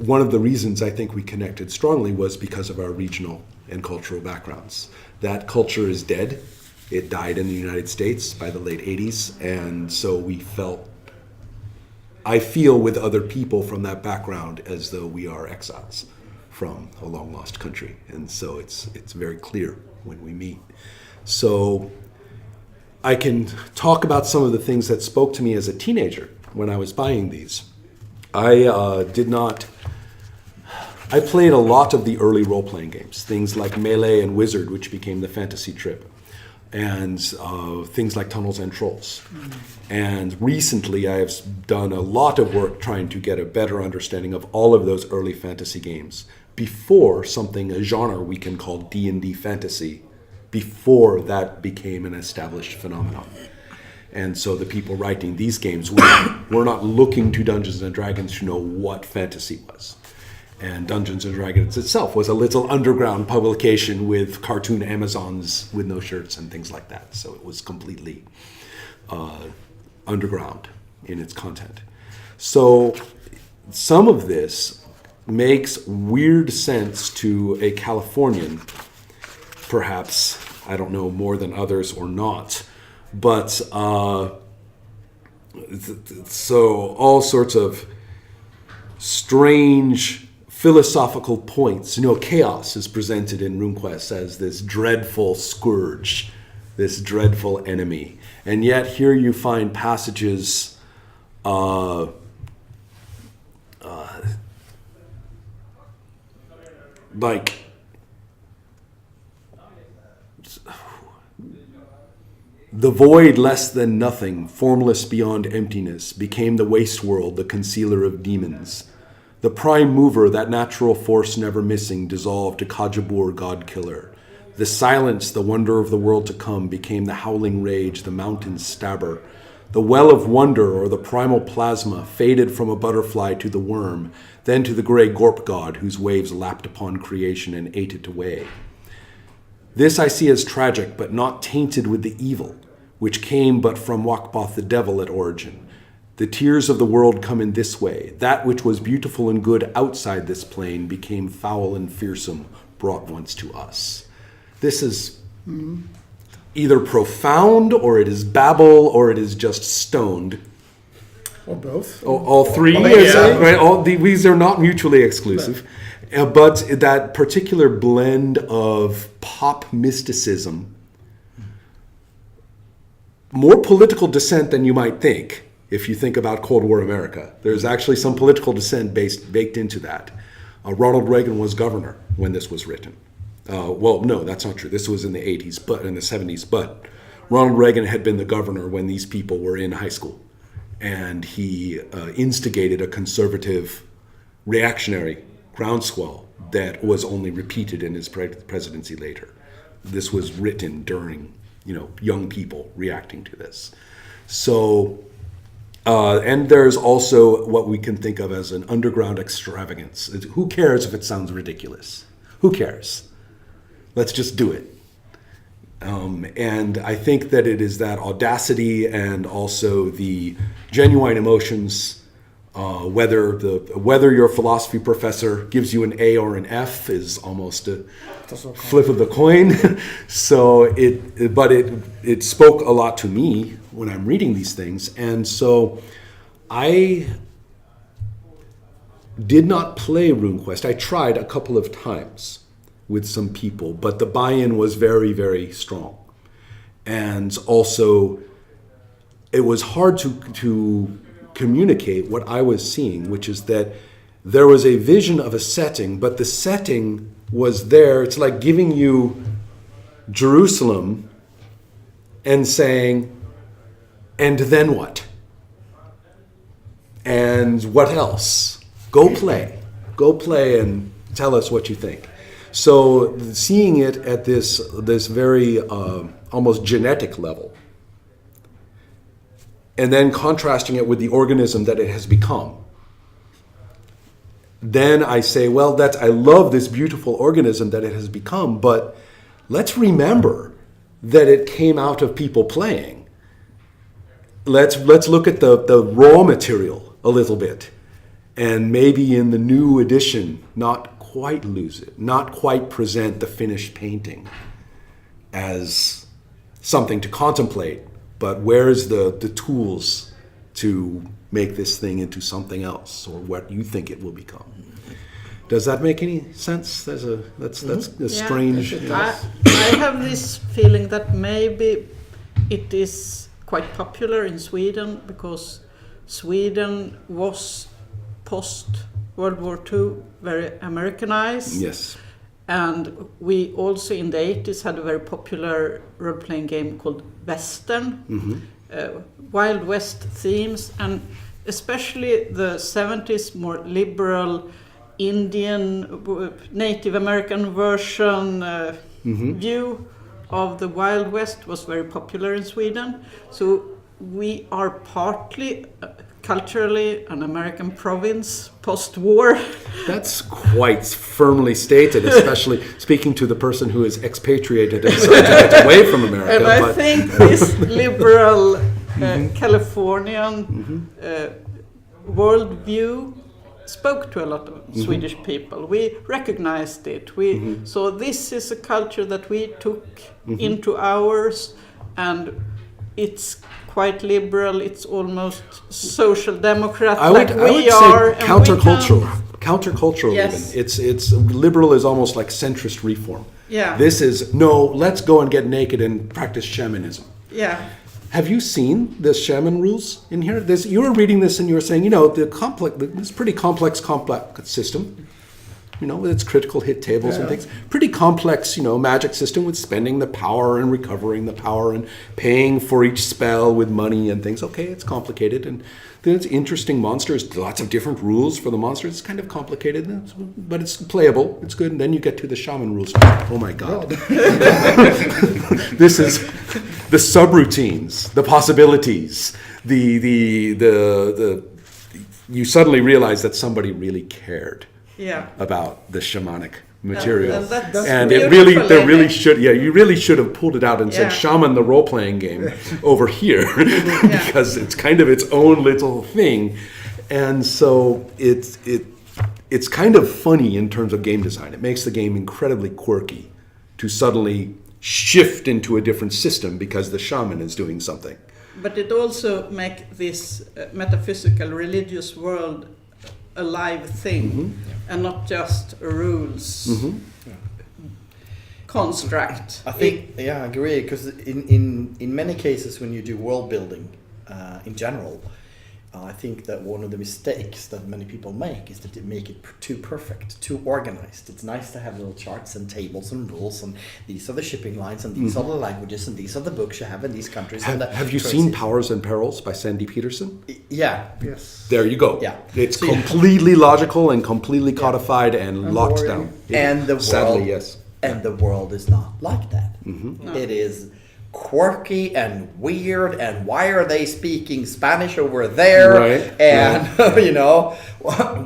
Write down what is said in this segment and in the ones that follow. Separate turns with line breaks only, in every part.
one of the reasons I think we connected strongly was because of our regional and cultural backgrounds. That culture is dead. It died in the United States by the late 80s, and so I feel with other people from that background as though we are exiles from a long-lost country, and so it's very clear when we meet. So I can talk about some of the things that spoke to me as a teenager when I was buying these. I played a lot of the early role-playing games, things like Melee and Wizard, which became the Fantasy Trip, and things like Tunnels and Trolls. And recently I have done a lot of work trying to get a better understanding of all of those early fantasy games before a genre we can call D&D fantasy, before that became an established phenomenon. And so the people writing these games were not looking to Dungeons & Dragons to know what fantasy was. And Dungeons & Dragons itself was a little underground publication with cartoon Amazons with no shirts and things like that. So it was completely underground in its content. So some of this makes weird sense to a Californian, perhaps, I don't know, more than others or not. But so all sorts of strange philosophical points. Chaos is presented in RuneQuest as this dreadful scourge, this dreadful enemy. And yet here you find passages like the void less than nothing, formless beyond emptiness, became the waste world, the concealer of demons. The prime mover, that natural force never missing, dissolved to Kajabur, God-killer. The silence, the wonder of the world to come, became the howling rage, the mountain's stabber. The well of wonder, or the primal plasma, faded from a butterfly to the worm, then to the gray gorp god, whose waves lapped upon creation and ate it away. This I see as tragic, but not tainted with the evil, which came but from Wakboth the devil at origin. The tears of the world come in this way. That which was beautiful and good outside this plane became foul and fearsome, brought once to us. This is either profound, or it is babble, or it is just stoned.
Or both.
All three, right? These are not mutually exclusive. But that particular blend of pop mysticism, more political dissent than you might think. If you think about Cold War America, there's actually some political dissent baked into that. Ronald Reagan was governor when this was written. Well, no, that's not true. This was in the 80s, but in the 70s. But Ronald Reagan had been the governor when these people were in high school. And he instigated a conservative, reactionary groundswell that was only repeated in his presidency later. This was written during, young people reacting to this. So... and there's also what we can think of as an underground extravagance. Who cares if it sounds ridiculous? Who cares? Let's just do it. And I think that it is that audacity and also the genuine emotions, whether your philosophy professor gives you an A or an F is almost a flip of the coin. So it spoke a lot to me when I'm reading these things. And so I did not play RuneQuest. I tried a couple of times with some people, but the buy-in was very, very strong. And also, it was hard to communicate what I was seeing, which is that there was a vision of a setting, but the setting was there. It's like giving you Jerusalem and saying, and then what? And what else? Go play and tell us what you think. So seeing it at this very almost genetic level, and then contrasting it with the organism that it has become, then I say, well, I love this beautiful organism that it has become, but let's remember that it came out of people playing. Let's look at the raw material a little bit and maybe in the new edition not quite lose it, not quite present the finished painting as something to contemplate, but where's the tools to make this thing into something else, or what you think it will become. Does that make any sense? That's a strange.
I have this feeling that maybe it is quite popular in Sweden because Sweden was post World War II very Americanized.
Yes.
And we also in the 80s had a very popular role-playing game called Western, Wild West themes, and especially the 70s more liberal Indian, Native American version view of the Wild West was very popular in Sweden. So we are partly culturally an American province post-war.
That's quite firmly stated, especially speaking to the person who is expatriated and decided to get away from America.
And I think this liberal Californian worldview spoke to a lot of Swedish people. We recognized it. So this is a culture that we took into ours, and it's quite liberal. It's almost social democrat
I would say
are.
Countercultural. Countercultural
Yes.
even. It's liberal is almost like centrist reform.
Yeah.
This is, no, let's go and get naked and practice shamanism.
Yeah.
Have you seen the shaman rules in here? You were reading this and you were saying, this pretty complex system, with its critical hit tables and things. Pretty complex, magic system with spending the power and recovering the power and paying for each spell with money and things. Okay, it's complicated. And then it's interesting monsters, lots of different rules for the monsters. It's kind of complicated, but it's playable. It's good. And then you get to the shaman rules. Oh my God. This is the subroutines, the possibilities, you suddenly realize that somebody really cared about the shamanic material. And you really should have pulled it out and said Shaman the role-playing game over here because it's kind of its own little thing. And so it's kind of funny in terms of game design. It makes the game incredibly quirky to suddenly shift into a different system because the shaman is doing something.
But it also makes this metaphysical religious world a live thing and not just a rules construct.
I think, I agree, because in many cases when you do world building in general, I think that one of the mistakes that many people make is that they make it too perfect, too organized. It's nice to have little charts and tables and rules, and these are the shipping lines, and these are the languages, and these are the books you have in these countries.
Have you seen Powers and Perils by Sandy Peterson?
Yeah.
Yes.
There you go.
Yeah.
It's completely logical and completely codified and locked down.
And the world,
sadly, yes.
And the world is not like that. No. It is quirky and weird, and why are they speaking Spanish over there?
Right.
And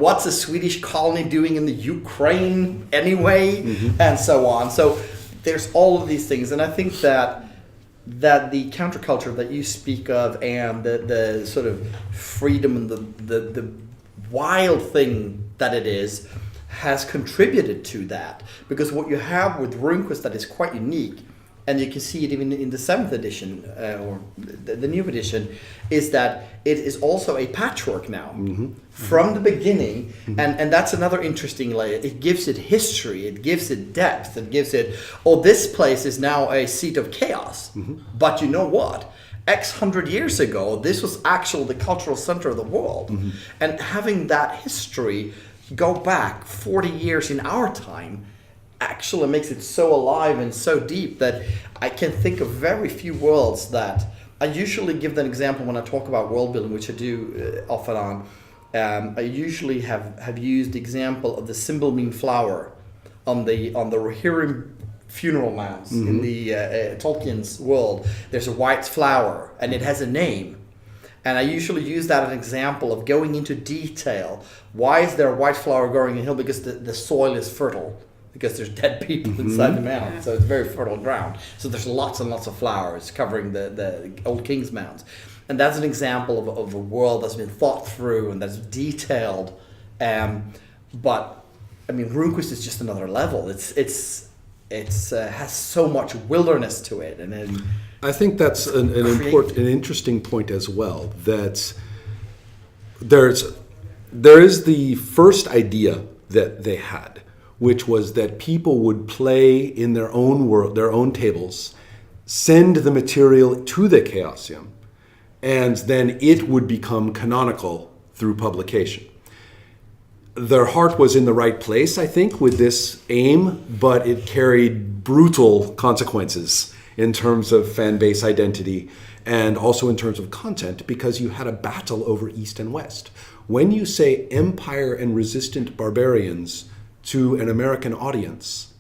what's a Swedish colony doing in the Ukraine anyway? And so on. So there's all of these things, and I think that the counterculture that you speak of and the sort of freedom and the wild thing that it is has contributed to that, because what you have with RuneQuest that is quite unique, and you can see it even in the 7th edition or the new edition, is that it is also a patchwork now from the beginning, and that's another interesting layer. It gives it history, it gives it depth, it gives it, this place is now a seat of chaos, but you know what? X hundred years ago, this was actually the cultural center of the world, and having that history go back 40 years in our time actually makes it so alive and so deep that I can think of very few worlds that I usually give that example when I talk about world building, which I do off and on. I usually have used the example of the Cymbalmine flower on the Rohirrim funeral mounds in the Tolkien's world. There's a white flower and it has a name. And I usually use that as an example of going into detail. Why is there a white flower growing in a hill? Because the soil is fertile. Because there's dead people inside the mound, so it's very fertile ground. So there's lots and lots of flowers covering the old king's mounds. And that's an example of a world that's been thought through and that's detailed But I mean, RuneQuest is just another level. It's has so much wilderness to it, and then
I think that's an interesting point as well. That there is the first idea that they had, which was that people would play in their own world, their own tables, send the material to the Chaosium, and then it would become canonical through publication. Their heart was in the right place, I think, with this aim, but it carried brutal consequences in terms of fan base identity and also in terms of content, because you had a battle over East and West. When you say Empire and resistant barbarians to an American audience,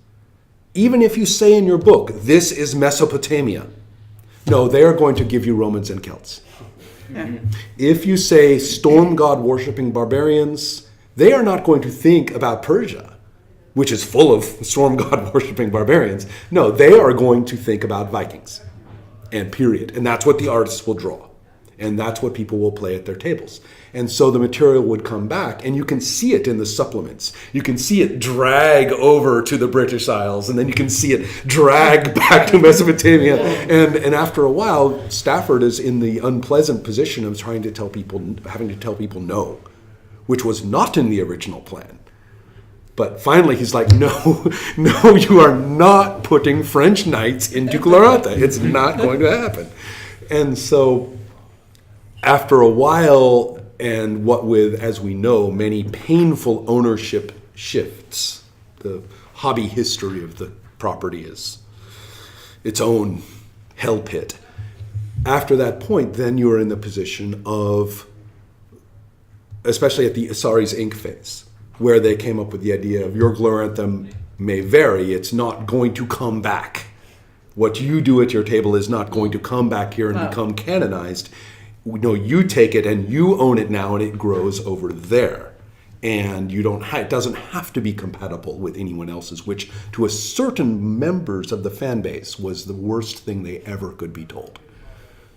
even if you say in your book, this is Mesopotamia, no, they are going to give you Romans and Celts.
Yeah.
If you say storm god worshipping barbarians, they are not going to think about Persia, which is full of storm god worshipping barbarians. No, they are going to think about Vikings, and period. And that's what the artists will draw. And that's what people will play at their tables. And so the material would come back, and you can see it in the supplements. You can see it drag over to the British Isles, and then you can see it drag back to Mesopotamia. And after a while, Stafford is in the unpleasant position of having to tell people no, which was not in the original plan. But finally he's like, no, you are not putting French knights into Glorantha. It's not going to happen. And so after a while, and what with, as we know, many painful ownership shifts, the hobby history of the property is its own hell pit. After that point, then you are in the position of, especially at the Asaris Inc. phase, where they came up with the idea of your Glorantha may vary, it's not going to come back. What you do at your table is not going to come back here and become canonized. No, you take it and you own it now, and it grows over there. And you don't. It doesn't have to be compatible with anyone else's, which to a certain members of the fan base was the worst thing they ever could be told.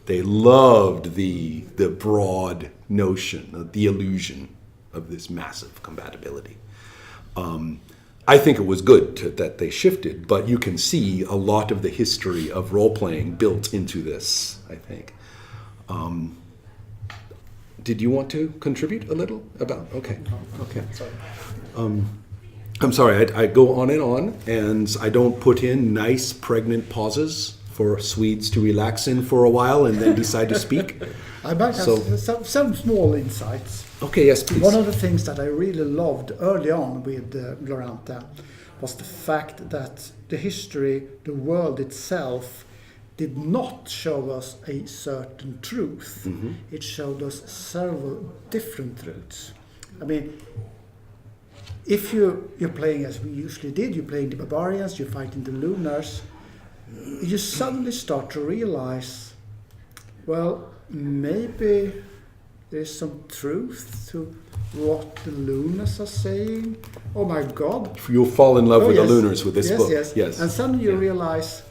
They loved the broad notion, the illusion of this massive compatibility. I think it was good that they shifted, but you can see a lot of the history of role-playing built into this, I think. Did you want to contribute a little about? Okay.
sorry.
I'm sorry, I go on, and I don't put in nice pregnant pauses for Swedes to relax in for a while and then decide to speak.
I might have some small insights.
Okay, yes, please.
One of the things that I really loved early on with Glorantha was the fact that the history, the world itself, did not show us a certain truth.
Mm-hmm.
It showed us several different truths. I mean, if you're playing as we usually did, you're playing the barbarians, you're fighting the lunars, you suddenly start to realize, well, maybe there's some truth to what the lunars are saying. Oh my God.
You'll fall in love with
yes.
the lunars with this book.
Yes. And suddenly you realize,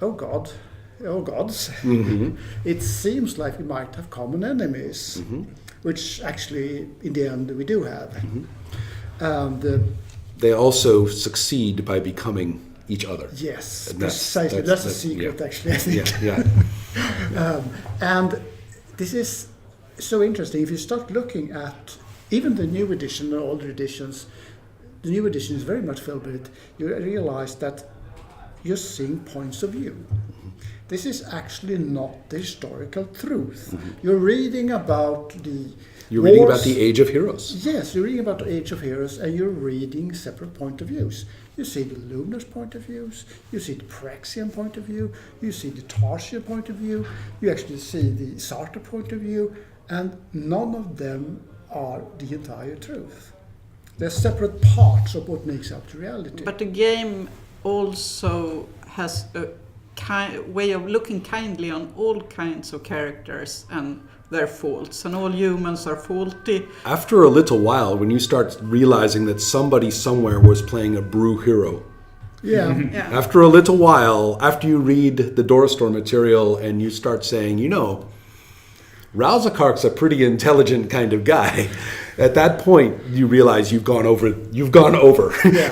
oh gods,
Mm-hmm.
it seems like we might have common enemies,
Mm-hmm.
which actually in the end we do have.
Mm-hmm.
And
they also succeed by becoming each other.
yes,
And
precisely. That's a secret,
yeah.
actually, I think.
Yeah.
And this is so interesting. If you start looking at even the new edition and older editions, the new edition is very much filled with it. You realize that you're seeing points of view.
Mm-hmm.
This is actually not the historical truth.
Mm-hmm.
You're reading about the
You're reading
wars.
about the Age of Heroes.
Yes, you're reading about the Age of Heroes, and you're reading separate point of views. You see the Lunar's point of views, you see the Praxian point of view, you see the Tarsian point of view, you actually see the Sartor point of view, and none of them are the entire truth. They're separate parts of what makes up the reality.
But the game also has a way of looking kindly on all kinds of characters and their faults, and all humans are faulty.
After a little while, when you start realizing that somebody somewhere was playing a brew hero,
Yeah.
Yeah.
after a little while, after you read the Dorastor material and you start saying, Rauzakark's a pretty intelligent kind of guy. At that point, you realize you've gone over.
Yeah.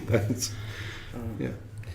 That's, yeah.